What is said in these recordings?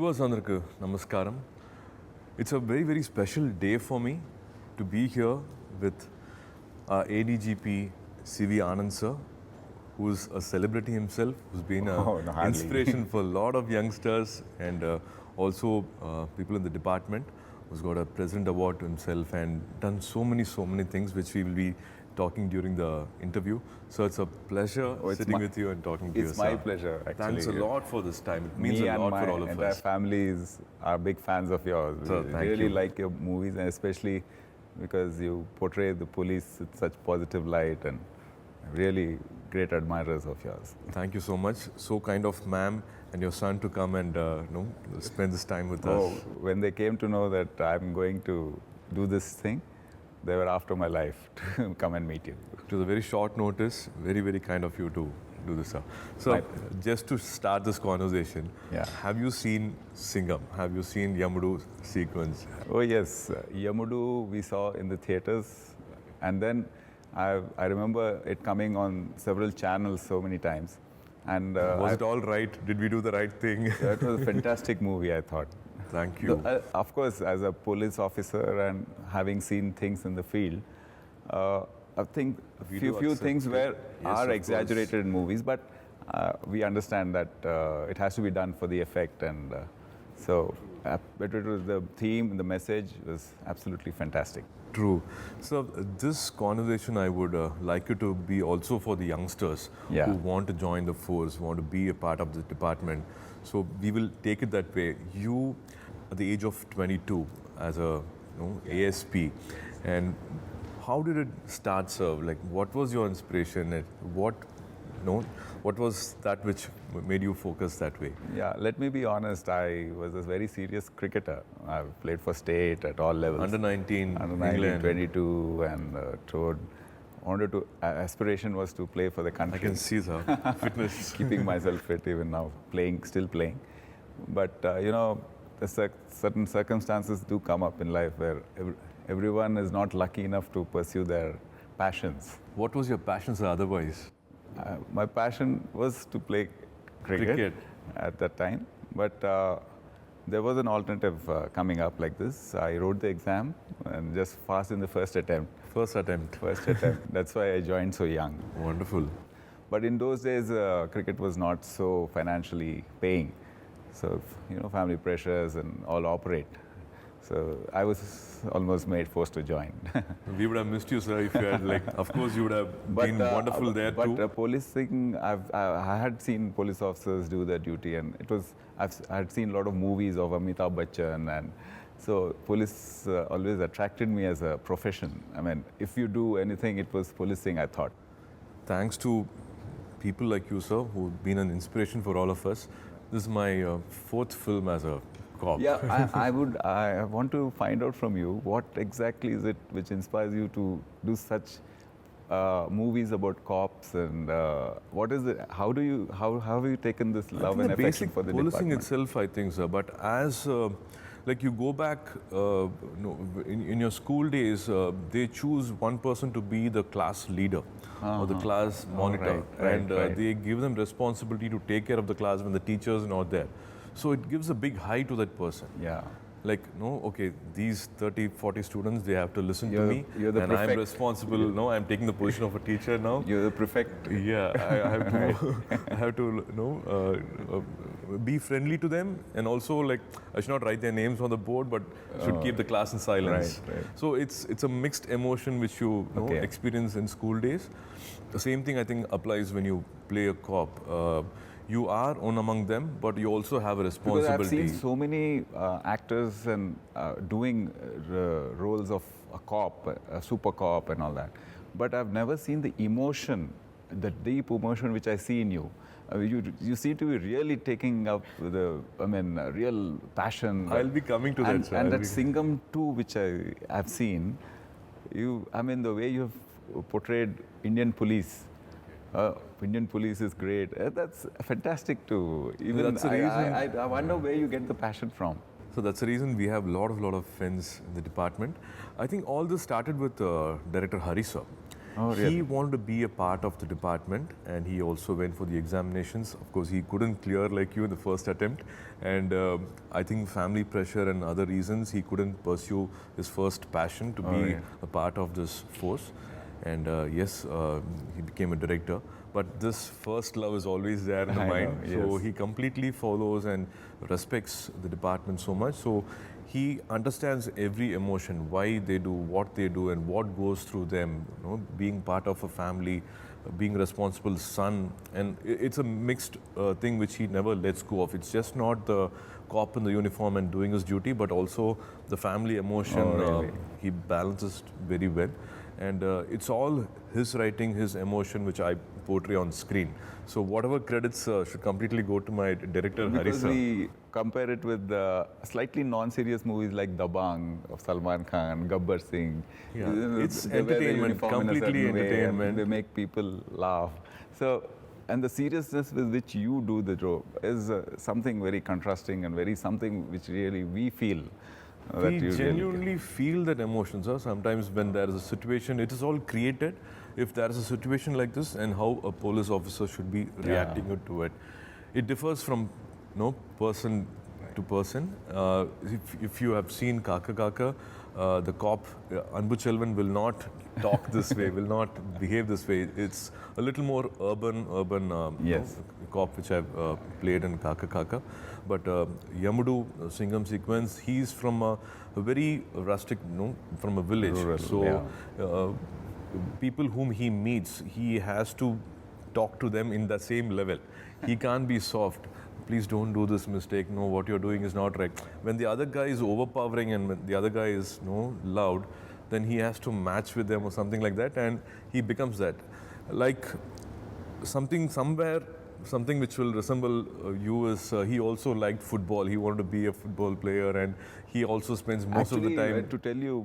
Viewers Andarku Namaskaram. It's a very, very special day for me to be here with ADGP C V Anand sir, who's a celebrity himself, who's been an inspiration for a lot of youngsters and also people in the department, who's got a President Award to himself and done so many things which we will be talking during the interview. So it's a pleasure sitting with you and talking to you. It's my pleasure, actually. Thanks a lot for this time. It means a lot for all of us. Me and my entire families are big fans of yours. So, we thank really you. like your movies, and especially because you portray the police with such positive light, and really great admirers of yours. Thank you so much. So kind of ma'am and your son to come and spend this time with us. When they came to know that I'm going to do this thing, they were after my life to come and meet you. It was a very short notice, very, very kind of you to do this, sir. So, just to start this conversation, have you seen Singam? Have you seen Yamudu sequence? Oh yes, Yamudu we saw in the theatres, and then I remember it coming on several channels so many times. And was it all right? Did we do the right thing? It was a fantastic movie, I thought. Thank you. Of course, as a police officer and having seen things in the field, I think few things are exaggerated in movies, but we understand that it has to be done for the effect, and but it was the theme, the message was absolutely fantastic. True. So this conversation I would like you to be also for the youngsters who want to join the force, want to be a part of the department. So we will take it that way. You, at the age of 22, as a ASP, and how did it start, sir? Like, what was your inspiration? And what was that which made you focus that way? Yeah, let me be honest. I was a very serious cricketer. I've played for state at all levels. Under 19, England. 22, and aspiration was to play for the country. I can see that fitness. Keeping myself fit even now, still playing. But certain circumstances do come up in life where everyone is not lucky enough to pursue their passions. What was your passion, sir, otherwise? My passion was to play cricket at that time, but there was an alternative coming up like this. I wrote the exam and just passed in the first attempt. First attempt. That's why I joined so young. Wonderful. But in those days, cricket was not so financially paying. So, family pressures and all operate. So I was almost forced to join. We would have missed you, sir, if you had, of course you would have been wonderful there too. But policing, I had seen police officers do their duty, and I had seen a lot of movies of Amitabh Bachchan, and so police always attracted me as a profession. I mean, if you do anything, it was policing, I thought. Thanks to people like you, sir, who've been an inspiration for all of us. This is my fourth film as a cop. Yeah, I want to find out from you what exactly is it which inspires you to do such movies about cops, and what is it? How have you taken this love and affection for the department? Policing itself, I think, sir. But as you go back in your school days, they choose one person to be the class leader or the class monitor, and they give them responsibility to take care of the class when the teachers are not there. So it gives a big high to that person. Yeah. These 30, 40 students, they have to listen to me. You're the prefect. I'm responsible. No, I'm taking the position of a teacher now. You're the prefect. Yeah, I have to, be friendly to them, and also I should not write their names on the board, but should keep the class in silence. Right. So it's a mixed emotion which you experience in school days. The same thing I think applies when you play a cop. You are one among them, but you also have a responsibility. Because I've seen so many actors and doing roles of a cop, a super cop and all that. But I've never seen the emotion, the deep emotion which I see in you. You seem to be really taking up real passion. I'll be coming to that, sir. And that Singam too, which I've seen, the way you have portrayed Indian police. Indian police is great. That's fantastic too. That's the reason. I wonder where you get the passion from. So that's the reason we have a lot of friends in the department. I think all this started with Director Hari sir. Oh, He really? wanted to be a part of the department, and he also went for the examinations. Of course, he couldn't clear like you in the first attempt, and I think family pressure and other reasons he couldn't pursue his first passion to Oh, be yeah. a part of this force. And yes, he became a director. But this first love is always there in the I mind. know, So yes. he completely follows and respects the department so much. So he understands every emotion, why they do what they do, and what goes through them. You know, being part of a family, being responsible son, and it's a mixed thing which he never lets go of. It's just not the cop in the uniform and doing his duty, but also the family emotion. Oh, really? He balances very well, and it's all his writing, his emotion, which I portray on screen. So whatever credits should completely go to my director Hari Because sir. we compare it with slightly non-serious movies like Dabang of Salman Khan, Gabbar Singh. Yeah, it's They wear the entertainment, uniform in a completely certain way and entertainment. they make people laugh. So, and the seriousness with which you do the job is something very contrasting and very something which really we feel. That We you really genuinely feel that emotion, sir. Sometimes when there is a situation, it is all created. If there is a situation like this, and how a police officer should be reacting to it, it differs from person to person. If you have seen Kaka Kaka, the cop Anbu Chelvan will not talk this way, will not behave this way. It's a little more urban Yes. cop which I've played in Kaka Kaka. But Yamudu Singam sequence, he's from a very rustic, from a village. Rural, So yeah. people whom he meets, he has to talk to them in the same level. He can't be soft. Please don't do this mistake. No, what you're doing is not right. When the other guy is overpowering and when the other guy is loud, then he has to match with them or something like that, and he becomes that. Like something which will resemble you is he also liked football. He wanted to be a football player, and he also spends most of the Actually, time. to tell you,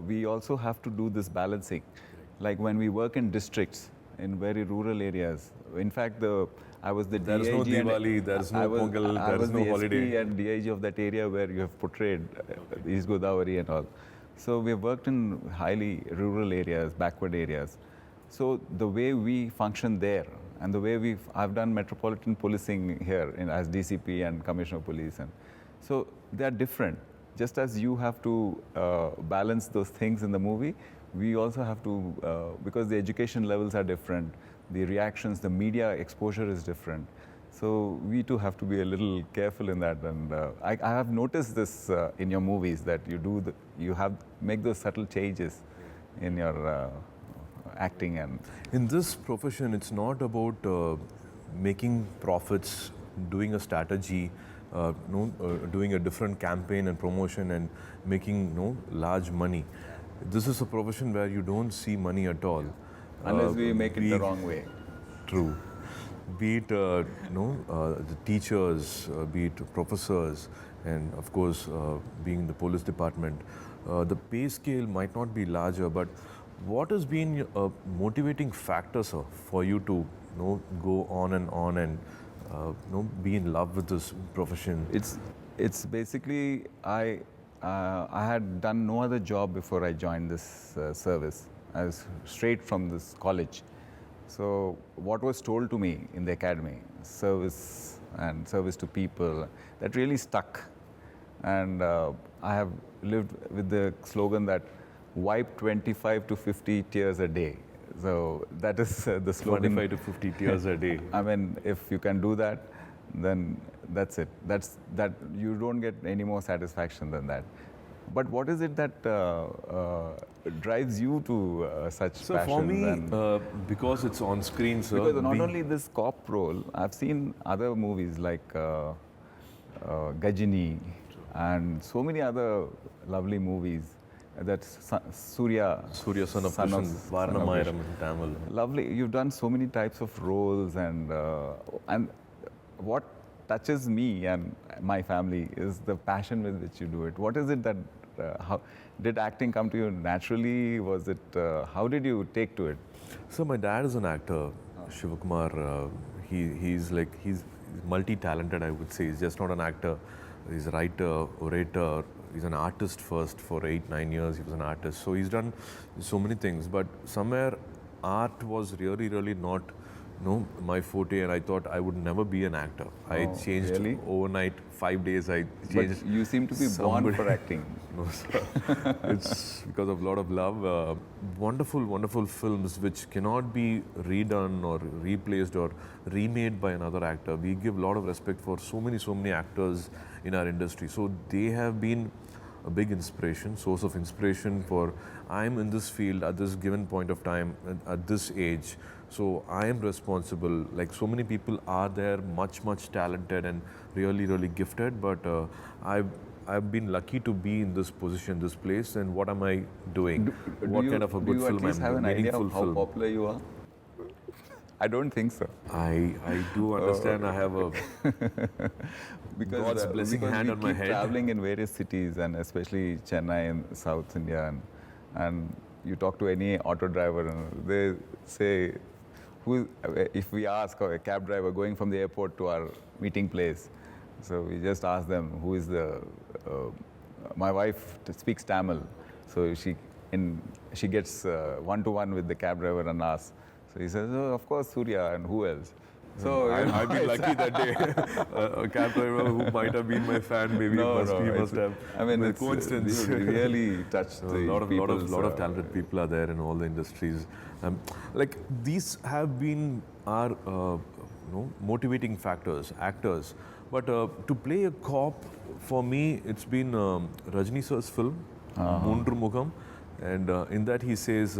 we also have to do this balancing. Like when we work in districts, in very rural areas. In fact, I was the There is DIG. no and Diwali, there is no I was, Pongal, I there was is no the holiday. SP and DIG of that area where you have portrayed East Godavari and all. So we have worked in highly rural areas, backward areas. So the way we function there and the way I've done metropolitan policing here as DCP and Commissioner of Police. And so they are different. Just as you have to balance those things in the movie, we also have to, because the education levels are different, the reactions, the media exposure is different. So we too have to be a little careful in that. And I have noticed this in your movies that you make those subtle changes in your acting. And In this profession, it's not about making profits, doing a strategy, doing a different campaign and promotion and making large money. This is a profession where you don't see money at all. unless we make it the wrong way. True. Be it the teachers, be it professors, and of course being the police department, the pay scale might not be larger. But what has been a motivating factor, sir, for you to go on and be in love with this profession? It's basically I had done no other job before I joined this service. I was straight from this college. So what was told to me in the academy, service and service to people, that really stuck. And I have lived with the slogan that wipe 25 to 50 tears a day. So that is the slogan. 25 to 50 tears a day. I mean, if you can do that, then that's it. That you don't get any more satisfaction than that. But what is it that drives you to such So passion? for me, because it's on screen, sir. Because not only this cop role, I've seen other movies like Gajini and so many other lovely movies. That's Suriya, Surya, son of Krishna, Varnamayaram in Tamil. Lovely. You've done so many types of roles, and what touches me and my family is the passion with which you do it. What is it that? How did acting come to you naturally? Was it? How did you take to it? So my dad is an actor, Shivakumar. He's multi-talented, I would say. He's just not an actor. He's a writer, orator. He's an artist first for 8-9 years. He was an artist. So he's done so many things. But somewhere art was really not my forte, and I thought I would never be an actor. I Oh, changed really? overnight, 5 days I changed. But you seem to be born for acting. No, sir. It's because of a lot of love. Wonderful films which cannot be redone or replaced or remade by another actor. We give a lot of respect for so many actors in our industry. So they have been a big inspiration, source of inspiration for I'm in this field at this given point of time at this age. So I am responsible. Like so many people are there, much talented and really gifted. But I've been lucky to be in this position, this place. And what am I doing? What kind of a good do you film at least I'm have doing? an idea Meaningful of how film. popular you are? I don't think so. I do understand. I have a Because, God's blessing because hand we on my keep head. traveling in various cities, and especially Chennai in South India, and you talk to any auto driver, and they say, if we ask a cab driver going from the airport to our meeting place, so we just ask them who is the. My wife speaks Tamil, so she gets one-to-one with the cab driver and asks. So he says, oh, of course, Suriya, and who else? So I've been lucky that day. A cab driver who might have been my fan, maybe he must have. I mean, By it's coincidence. you really touched A the lot of people's, talented people are there in all the industries. Like these have been our motivating factors, actors. But to play a cop, for me, it's been Rajni sir's film, Moonru Mugham, and in that he says,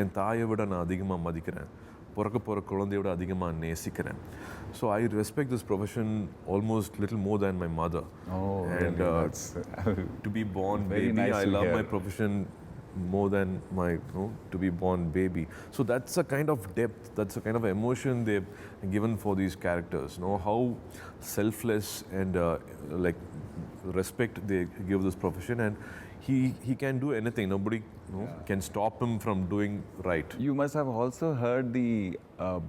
"என் தாயை விட நான் அதிகமாக மதிக்கிறேன், பிறக்க போகிற குழந்தையோட அதிகமாக நேசிக்கிறேன்." So I respect this profession almost little more than my mother. Oh, And really? That's to be born very baby, nice I to love hear. my profession more than my to be born baby. So that's a kind of depth, that's a kind of emotion they've given for these characters. How selfless and like respect they give this profession, and he can do anything. Nobody can stop him from doing right. You must have also heard the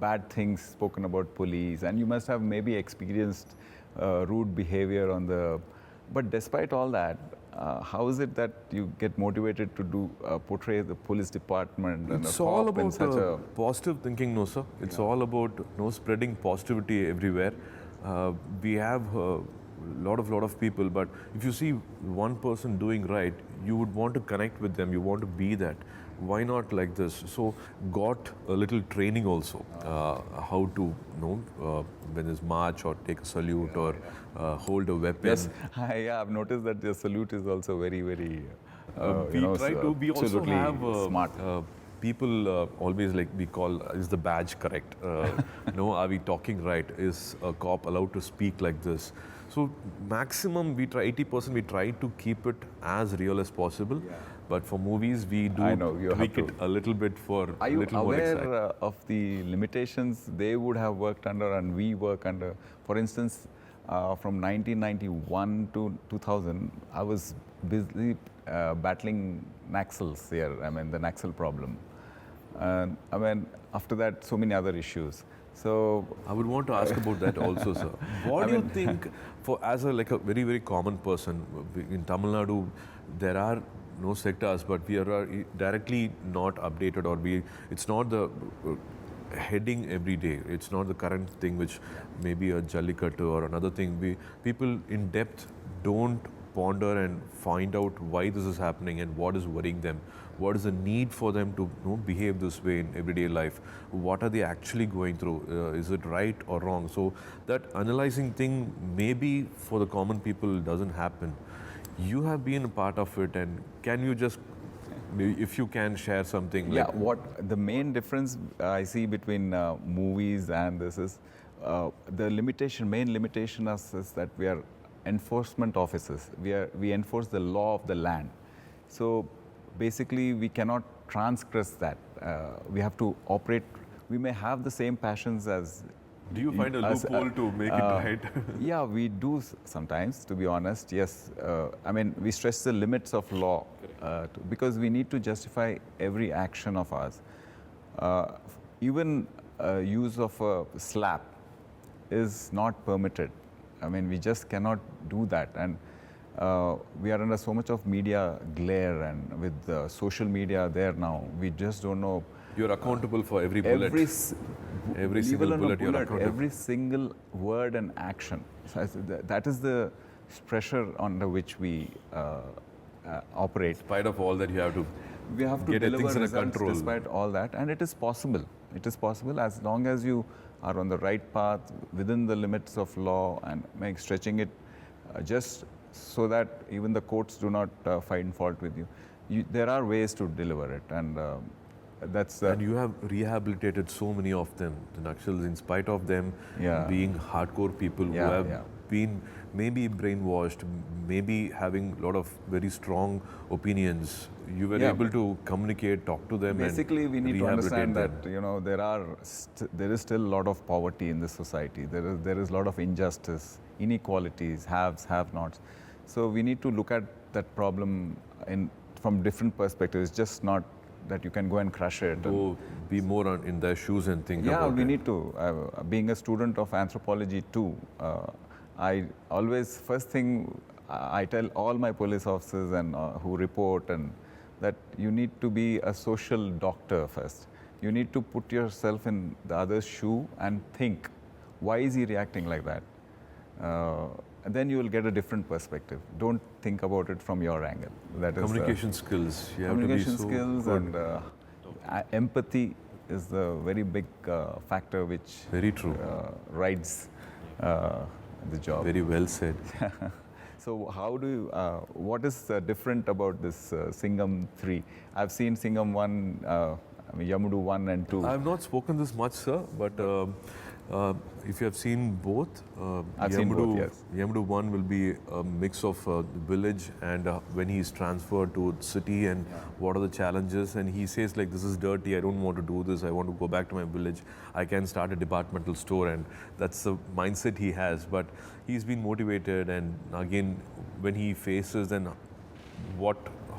bad things spoken about police, and you must have maybe experienced rude behavior on the. But despite all that, how is it that you get motivated to do portray the police department and It's a all cop in about such a positive thinking, no sir. It's all about spreading positivity everywhere. We have lot of people, but if you see one person doing right, you would want to connect with them. You want to be that. Why not like this? So got a little training also, how to when there's march or take a salute or hold a weapon. yes, yeah, I've noticed that the salute is also very We try to. We also absolutely have smart. People always like we call is the badge correct? Are we talking right? Is a cop allowed to speak like this? So maximum we try 80%. We try to keep it as real as possible. But for movies, we do I know, you have tweak to. it a little bit for Are a you little more exact. aware of the limitations they would have worked under and we work under? For instance, from 1991 to 2000, I was busy battling Naxals here. I mean, the Naxal problem. And I mean, after that, so many other issues. So I would want to ask about that also, sir. What do you think, for as a very common person in Tamil Nadu, there are no sectors, but we are directly not updated, or it's not the heading every day. It's not the current thing, which may be a Jallikattu or another thing. People in depth don't ponder and find out why this is happening and what is worrying them. What is the need for them to behave this way in everyday life? What are they actually going through? Is it right or wrong? So that analyzing thing maybe for the common people doesn't happen. You have been a part of it, and can you just, if you can share something? Yeah, what the main difference I see between movies and this is the main limitation is that we are enforcement officers. We enforce the law of the land. So basically, we cannot transgress that. We have to operate. We may have the same passions as. Do you find a loophole to make it right? Yeah, we do sometimes, to be honest. Yes. I mean, we stress the limits of law because we need to justify every action of ours. Even use of a slap is not permitted. I mean, we just cannot do that. And we are under so much of media glare, and with social media there now, we just don't know You're accountable for every bullet. Every single bullet you're accountable. Every single word and action. So that is the pressure under which we operate. In spite of all that, you have to get deliver things in results control. Despite all that, and it is possible. It is possible as long as you are on the right path within the limits of law and stretching it just so that even the courts do not find fault with you. There are ways to deliver it, and that's. And you have rehabilitated so many of them, the Nakshals, in spite of them being hardcore people who have been maybe brainwashed, maybe having a lot of very strong opinions. You were able to communicate, talk to them. Basically, we need to understand them. that there is still a lot of poverty in this society. There is a lot of injustice, inequalities, haves, have-nots. So we need to look at that problem from different perspectives. Just not that you can go and crush it. Go be more in their shoes and think about it. Yeah, we need to. Being a student of anthropology too, I always, first thing I tell all my police officers and who report, and that you need to be a social doctor first. You need to put yourself in the other's shoe and think, why is he reacting like that? And then you will get a different perspective. Don't think about it from your angle. That is communication skills. You communication have to be skills good. And empathy is the very big factor which very true rides the job. Very well said. So how do you, what is different about this Singam 3? I've seen Singam 1, Yamudu 1 and 2. I have not spoken this much, sir, but if you have seen both, I've seen both, yes. Yamudu 1 will be a mix of the village and when he is transferred to city and what are the challenges, and he says like, this is dirty, I don't want to do this, I want to go back to my village, I can start a departmental store, and that's the mindset he has. But he's been motivated, and again when he faces and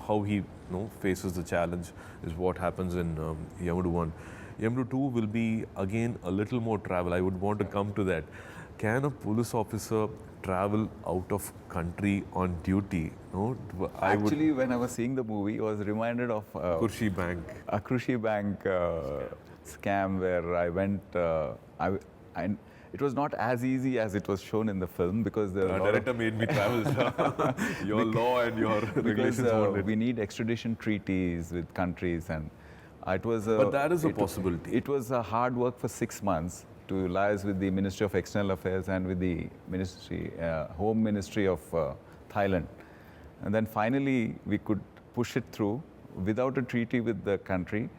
how he faces the challenge is what happens in Yamudu 1. Yamudu 2 will be again a little more travel. I would want to come to that. Can a police officer travel out of country on duty? No, Actually, when I was seeing the movie, I was reminded of Kurshi Bank. A Kurshi Bank scam where I went. It was not as easy as it was shown in the film because the director made me travel. Your law and your regulations wanted it. We need extradition treaties with countries, and it was. But that is a possibility. It was a hard work for 6 months to liaise with the Ministry of External Affairs and with the Home Ministry of Thailand, and then finally we could push it through without a treaty with the country.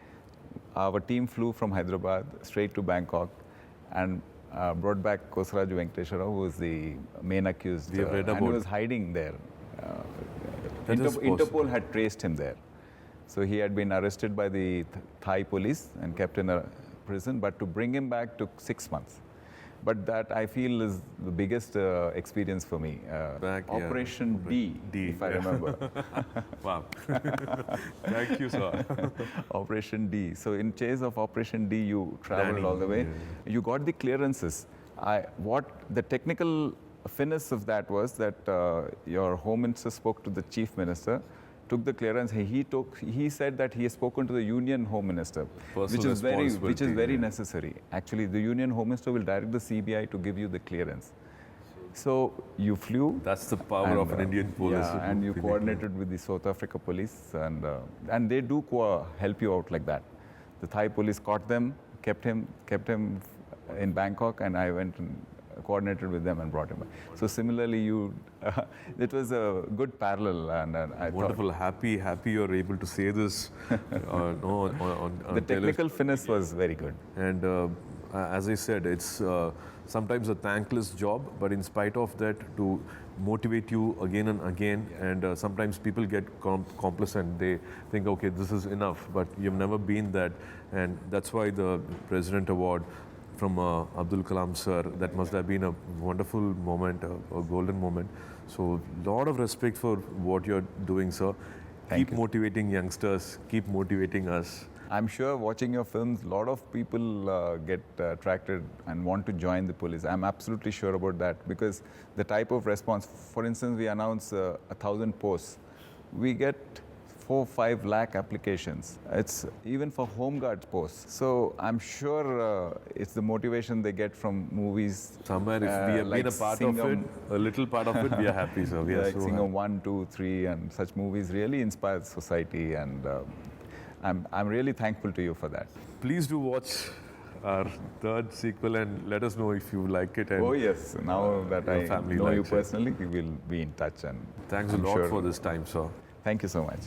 Our team flew from Hyderabad straight to Bangkok, and brought back Kosaraju Venkateswara, who was the main accused, and he was hiding there. Interpol had traced him there. So he had been arrested by the Thai police and kept in a prison, but to bring him back took 6 months. But that I feel is the biggest experience for me. Operation D, if I remember. Wow. Thank you, sir. Operation D. So in chase of Operation D, you traveled all the way. Yeah. You got the clearances. What the technical finesse of that was that your Home Minister spoke to the Chief Minister, took the clearance. He said that he has spoken to the Union Home Minister, which is very necessary. Actually, the Union Home Minister will direct the CBI to give you the clearance. So you flew. That's the power of an Indian police. Yeah, and you coordinated with the South Africa police, and they do help you out like that. The Thai police caught them, kept him in Bangkok, and I went and coordinated with them and brought him back. So similarly, it was a good parallel, and I wonderful. Happy you're able to say this. The technical finesse was very good. And as I said, it's sometimes a thankless job, but in spite of that, to motivate you again and again, and sometimes people get complacent. They think, okay, this is enough, but you've never been that, and that's why the President Award from Abdul Kalam sir, that must have been a wonderful moment, a golden moment. So a lot of respect for what you're doing, sir. Keep motivating youngsters, keep motivating us. I'm sure watching your films, a lot of people get attracted and want to join the police. I'm absolutely sure about that, because the type of response, for instance, we announce 1,000 posts. We get 4-5 lakh applications. It's even for home guards posts. So I'm sure it's the motivation they get from movies. Somewhere, if we have like been a part Singam, of it, a little part of it, we are happy, sir. We are like so Singam happy. 1, 2, 3, and such movies really inspire society, and I'm really thankful to you for that. Please do watch our third sequel and let us know if you like it. And Oh yes, now that your I family know you likes it. personally, we will be in touch, and Thanks a I'm lot sure- for this time, sir. Thank you so much.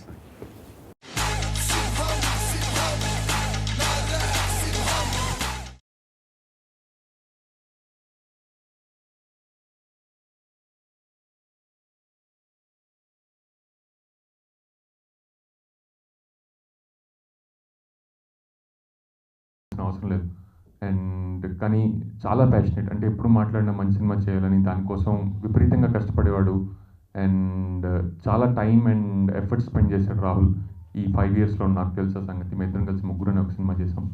అవసరం లేదు and కానీ చాలా passionate, అంటే ఎప్పుడు మాట్లాడినా మంచి cinema చేయాలని దానికోసం విపరీతంగా కష్టపడేవాడు అండ్ చాలా టైం అండ్ ఎఫర్ట్ స్పెండ్ చేశాడు రాహుల్. ఈ 5 yearsలో నాకు తెలిసిన సంగతి, మేము ఇద్దరం కలిసి ముగ్గురు ఒక సినిమా చేసాం.